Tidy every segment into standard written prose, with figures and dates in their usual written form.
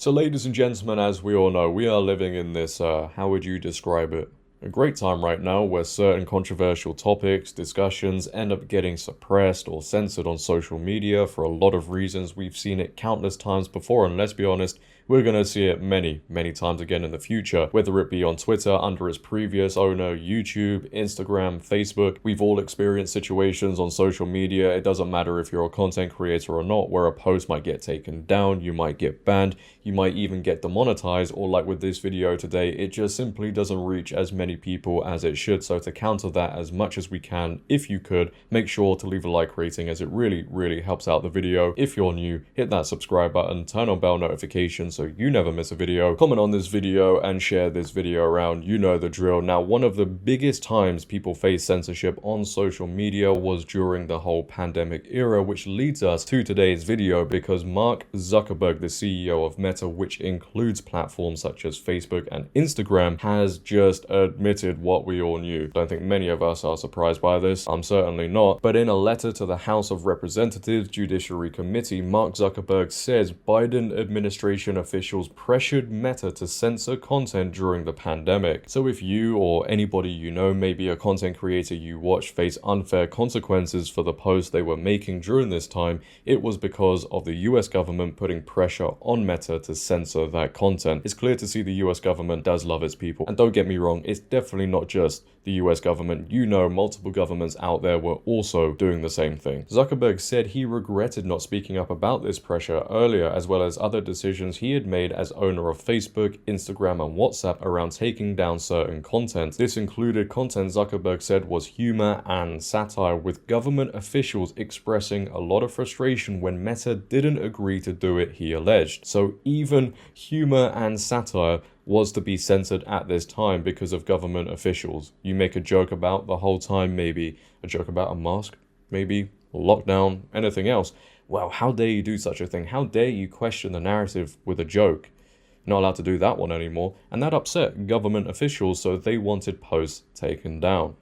So ladies and gentlemen, as we all know, we are living in this, how would you describe it? A great time right now where certain controversial topics, discussions end up getting suppressed or censored on social media for a lot of reasons. We've seen it countless times before, and let's be honest, we're going to see it many times again in the future, whether it be on Twitter under its previous owner, YouTube, Instagram, Facebook. We've all experienced situations on social media. It doesn't matter if you're a content creator or not, where a post might get taken down, you might get banned, you might even get demonetized, or like with this video today, it just simply doesn't reach as many people as it should. So to counter that as much as we can, if you could, make sure to leave a like rating, as it really helps out the video. If you're new, hit that subscribe button, turn on bell notifications so you never miss a video, comment on this video and share this video around. You know the drill. Now, one of the biggest times people face censorship on social media was during the whole pandemic era, which leads us to today's video, because Mark Zuckerberg, the CEO of Meta, which includes platforms such as Facebook and Instagram, has just admitted what we all knew. Don't think many of us are surprised by this. I'm certainly not. But in a letter to the House of Representatives Judiciary Committee, Mark Zuckerberg says Biden administration officials pressured Meta to censor content during the pandemic. So if you or anybody you know, maybe a content creator you watch, face unfair consequences for the posts they were making during this time, it was because of the US government putting pressure on Meta to censor that content. It's clear to see the US government does love its people. And don't get me wrong, it's definitely not just the US government. You know, multiple governments out there were also doing the same thing. Zuckerberg said he regretted not speaking up about this pressure earlier, as well as other decisions he had made as owner of Facebook, Instagram, and WhatsApp around taking down certain content. This included content Zuckerberg said was humor and satire, with government officials expressing a lot of frustration when Meta didn't agree to do it, he alleged. So even humor and satire was to be censored at this time because of government officials. You make a joke about the whole time, maybe a joke about a mask, maybe lockdown, anything else. Well, how dare you do such a thing? How dare you question the narrative with a joke? Not allowed to do that one anymore, and that upset government officials, so they wanted posts taken down.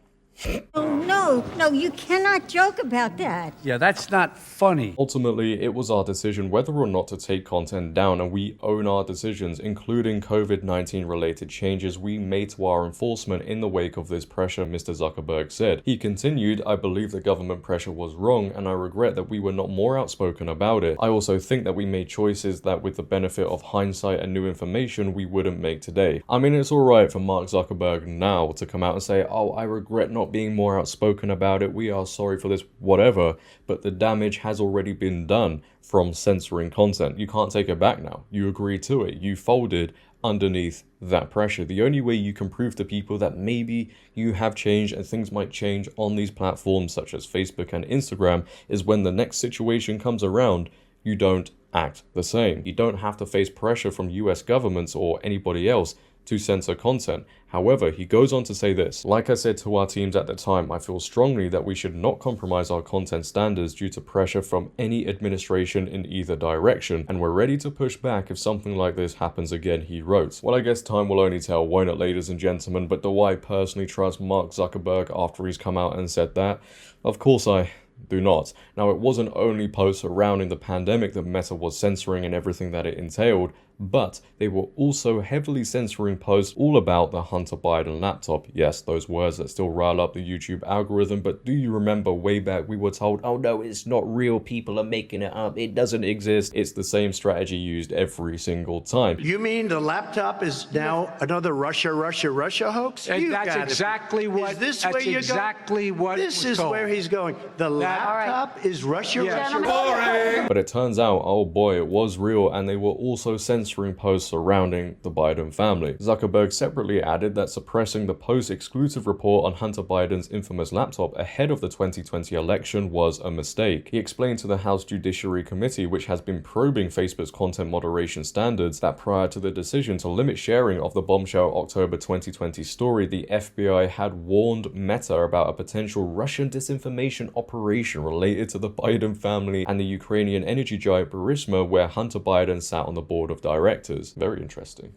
Oh, no, you cannot joke about that. Yeah, that's not funny. Ultimately, it was our decision whether or not to take content down, and we own our decisions, including COVID-19 related changes we made to our enforcement in the wake of this pressure, Mr. Zuckerberg said. He continued, I believe the government pressure was wrong, and I regret that we were not more outspoken about it. I also think that we made choices that, with the benefit of hindsight and new information, we wouldn't make today. I mean, it's alright for Mark Zuckerberg now to come out and say, oh, I regret not being more outspoken about it, we are sorry for this, whatever, but the damage has already been done from censoring content. You can't take it back now. You agreed to it. You folded underneath that pressure. The only way you can prove to people that maybe you have changed and things might change on these platforms such as Facebook and Instagram is when the next situation comes around, you don't act the same. You don't have to face pressure from US governments or anybody else to censor content. However, he goes on to say this, like I said to our teams at the time, I feel strongly that we should not compromise our content standards due to pressure from any administration in either direction, and we're ready to push back if something like this happens again, he wrote. Well, I guess time will only tell, won't it, ladies and gentlemen, but do I personally trust Mark Zuckerberg after he's come out and said that? Of course I do not. Now, it wasn't only posts surrounding the pandemic that Meta was censoring and everything that it entailed, but they were also heavily censoring posts all about the Hunter Biden laptop. Yes, those words that still rile up the YouTube algorithm, but do you remember way back we were told, oh no, it's not real, people are making it up, it doesn't exist. It's the same strategy used every single time. You mean the laptop is now another Russia hoax? And that's exactly what. Is this that's where you're exactly going? what. This is where he's going. The laptop is Russia. Boring. But it turns out, oh boy, it was real, and they were also censoring posts surrounding the Biden family. Zuckerberg separately added that suppressing the post-exclusive report on Hunter Biden's infamous laptop ahead of the 2020 election was a mistake. He explained to the House Judiciary Committee, which has been probing Facebook's content moderation standards, that prior to the decision to limit sharing of the bombshell October 2020 story, the FBI had warned Meta about a potential Russian disinformation operation related to the Biden family and the Ukrainian energy giant Burisma, where Hunter Biden sat on the board of directors. Very interesting.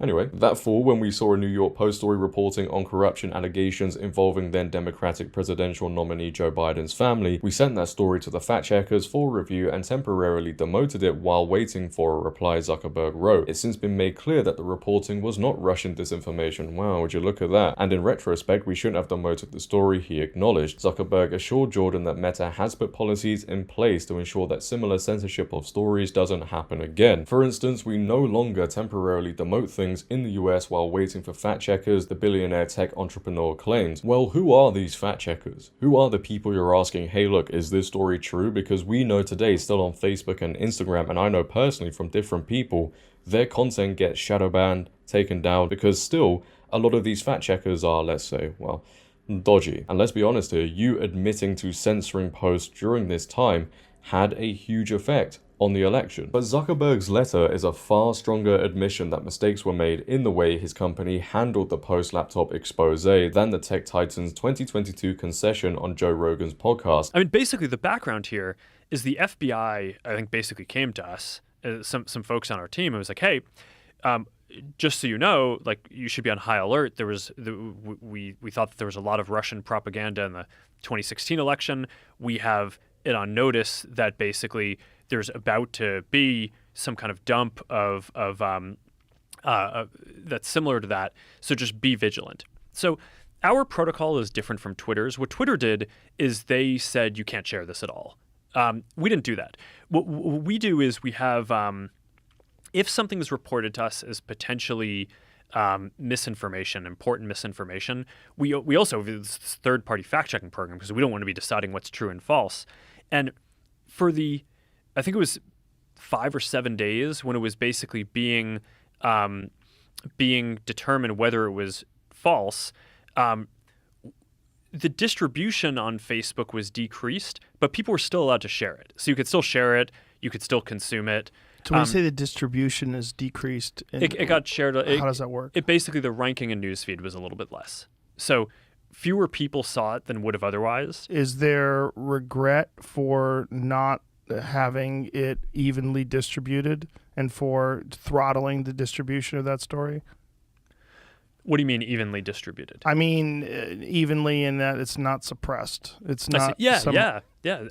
Anyway, that fall when we saw a New York Post story reporting on corruption allegations involving then Democratic presidential nominee Joe Biden's family, we sent that story to the fact checkers for review and temporarily demoted it while waiting for a reply, Zuckerberg wrote. It's since been made clear that the reporting was not Russian disinformation. Wow, would you look at that? And in retrospect, we shouldn't have demoted the story, he acknowledged. Zuckerberg assured Jordan that Meta has put policies in place to ensure that similar censorship of stories doesn't happen again. For instance, we no longer temporarily demote things in the US while waiting for fact checkers, the billionaire tech entrepreneur claims. Well, who are these fact checkers? Who are the people you're asking, hey look, is this story true? Because we know today, still on Facebook and Instagram, and I know personally from different people, their content gets shadow banned, taken down, because still, a lot of these fact checkers are, let's say, well, dodgy. And let's be honest here, you admitting to censoring posts during this time had a huge effect on the election. But Zuckerberg's letter is a far stronger admission that mistakes were made in the way his company handled the post-laptop expose than the tech titan's 2022 concession on Joe Rogan's podcast. I mean, basically the background here is the FBI, I think, basically came to us, some folks on our team, and was like, hey, just so you know, like, you should be on high alert. We thought that there was a lot of Russian propaganda in the 2016 election. We have it on notice that basically there's about to be some kind of dump of that's similar to that. So just be vigilant. So our protocol is different from Twitter's. What Twitter did is they said you can't share this at all. We didn't do that. What we do is we have, if something is reported to us as potentially misinformation, important misinformation, we also have this third-party fact-checking program because we don't want to be deciding what's true and false. And for I think it was 5 or 7 days when it was basically being determined whether it was false, the distribution on Facebook was decreased, but people were still allowed to share it. So you could still share it, you could still consume it. So when you say the distribution is decreased, it got shared. How does that work? It basically, the ranking in newsfeed was a little bit less. So fewer people saw it than would have otherwise. Is there regret for not having it evenly distributed and for throttling the distribution of that story? What do you mean evenly distributed? I mean evenly in that it's not suppressed. It's not. Yeah.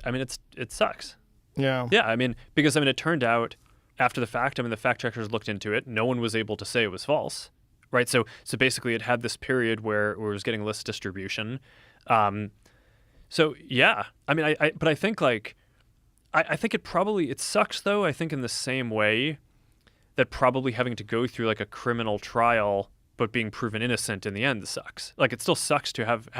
I mean, it sucks. Yeah. Yeah. I mean, because it turned out after the fact, the fact checkers looked into it. No one was able to say it was false, right? So basically, it had this period where it was getting less distribution. So yeah, I mean, but I think I think it sucks though. I think in the same way that probably having to go through like a criminal trial but being proven innocent in the end sucks. Like, it still sucks to have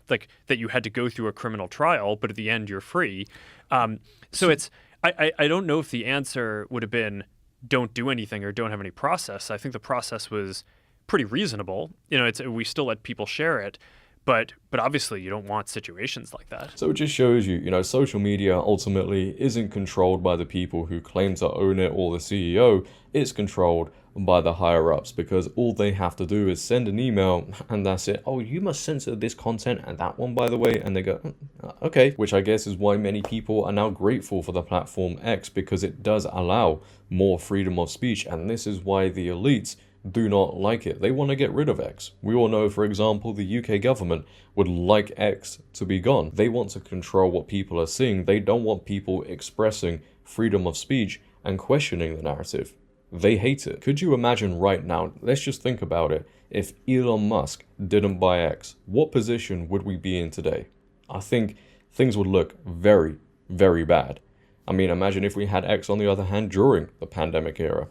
like that you had to go through a criminal trial, but at the end you're free. So it's I don't know if the answer would have been don't do anything or don't have any process. I think the process was pretty reasonable. We still let people share it. But obviously you don't want situations like that. So it just shows you, social media ultimately isn't controlled by the people who claim to own it or the CEO. It's controlled by the higher-ups because all they have to do is send an email and that's it. Oh, you must censor this content and that one, by the way. And they go, okay. Which I guess is why many people are now grateful for the platform X, because it does allow more freedom of speech. And this is why the elites do not like it. They want to get rid of X. We all know, for example, the UK government would like X to be gone. They want to control what people are seeing. They don't want people expressing freedom of speech and questioning the narrative. They hate it. Could you imagine right now, let's just think about it, if Elon Musk didn't buy X, what position would we be in today? I think things would look very, very bad. I mean, imagine if we had X on the other hand during the pandemic era.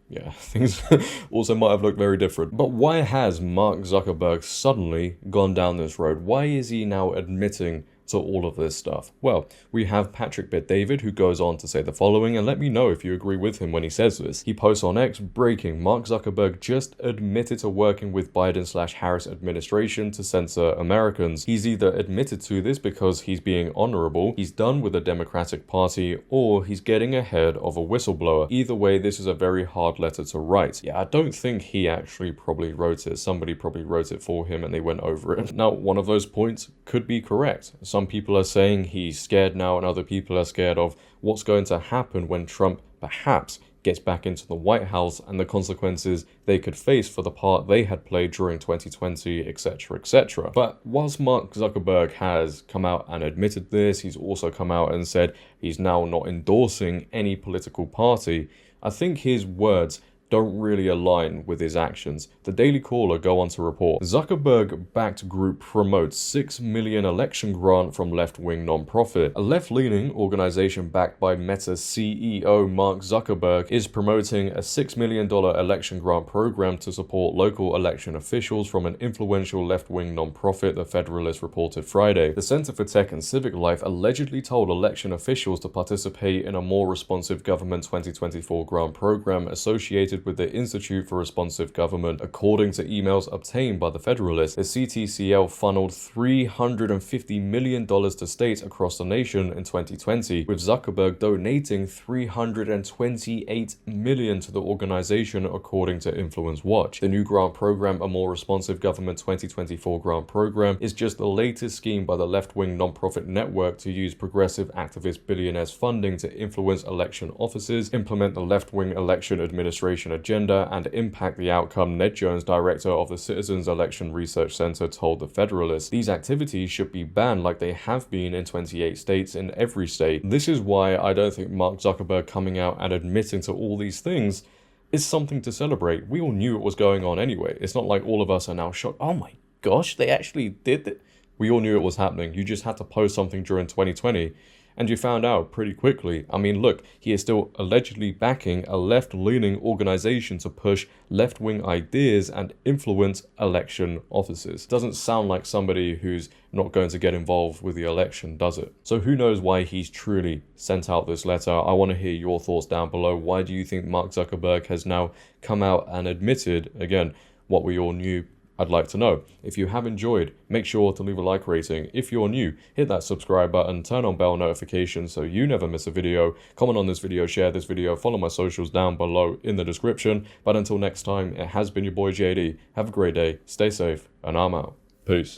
Yeah, things also might have looked very different. But why has Mark Zuckerberg suddenly gone down this road? Why is he now admitting to all of this stuff? Well, we have Patrick Bet-David, who goes on to say the following, and let me know if you agree with him when he says this. He posts on X, breaking, Mark Zuckerberg just admitted to working with Biden/Harris administration to censor Americans. He's either admitted to this because he's being honorable, he's done with the Democratic Party, or he's getting ahead of a whistleblower. Either way, this is a very hard letter to write. Yeah, I don't think he actually probably wrote it. Somebody probably wrote it for him and they went over it. Now, one of those points could be correct. Some people are saying he's scared now and other people are scared of what's going to happen when Trump perhaps gets back into the White House and the consequences they could face for the part they had played during 2020, etc., etc. But whilst Mark Zuckerberg has come out and admitted this, he's also come out and said he's now not endorsing any political party. I think his words don't really align with his actions. The Daily Caller go on to report, Zuckerberg-backed group promotes $6 million election grant from left-wing non-profit. A left-leaning organization backed by META CEO Mark Zuckerberg is promoting a $6 million election grant program to support local election officials from an influential left-wing non-profit, the Federalist reported Friday. The Center for Tech and Civic Life allegedly told election officials to participate in a more responsive government 2024 grant program associated with the Institute for Responsive Government. According to emails obtained by the Federalist, the CTCL funneled $350 million to states across the nation in 2020, with Zuckerberg donating $328 million to the organization, according to Influence Watch. The new grant program, a more responsive government 2024 grant program, is just the latest scheme by the left-wing non-profit network to use progressive activist billionaires' funding to influence election offices, implement the left-wing election administration agenda, and impact the outcome, Ned Jones, director of the Citizens Election Research Center, told the Federalist. These activities should be banned like they have been in 28 states in every state. This is why I don't think Mark Zuckerberg coming out and admitting to all these things is something to celebrate. We all knew it was going on anyway. It's not like all of us are now shocked. Oh my gosh, they actually did it. We all knew it was happening. You just had to post something during 2020 and you found out pretty quickly. I mean, look, he is still allegedly backing a left-leaning organization to push left-wing ideas and influence election offices. Doesn't sound like somebody who's not going to get involved with the election, does it? So who knows why he's truly sent out this letter? I want to hear your thoughts down below. Why do you think Mark Zuckerberg has now come out and admitted, again, what we all knew? I'd like to know. If you have enjoyed, make sure to leave a like rating. If you're new, hit that subscribe button, turn on bell notifications so you never miss a video. Comment on this video, share this video, follow my socials down below in the description. But until next time, it has been your boy JD. Have a great day, stay safe, and I'm out. Peace.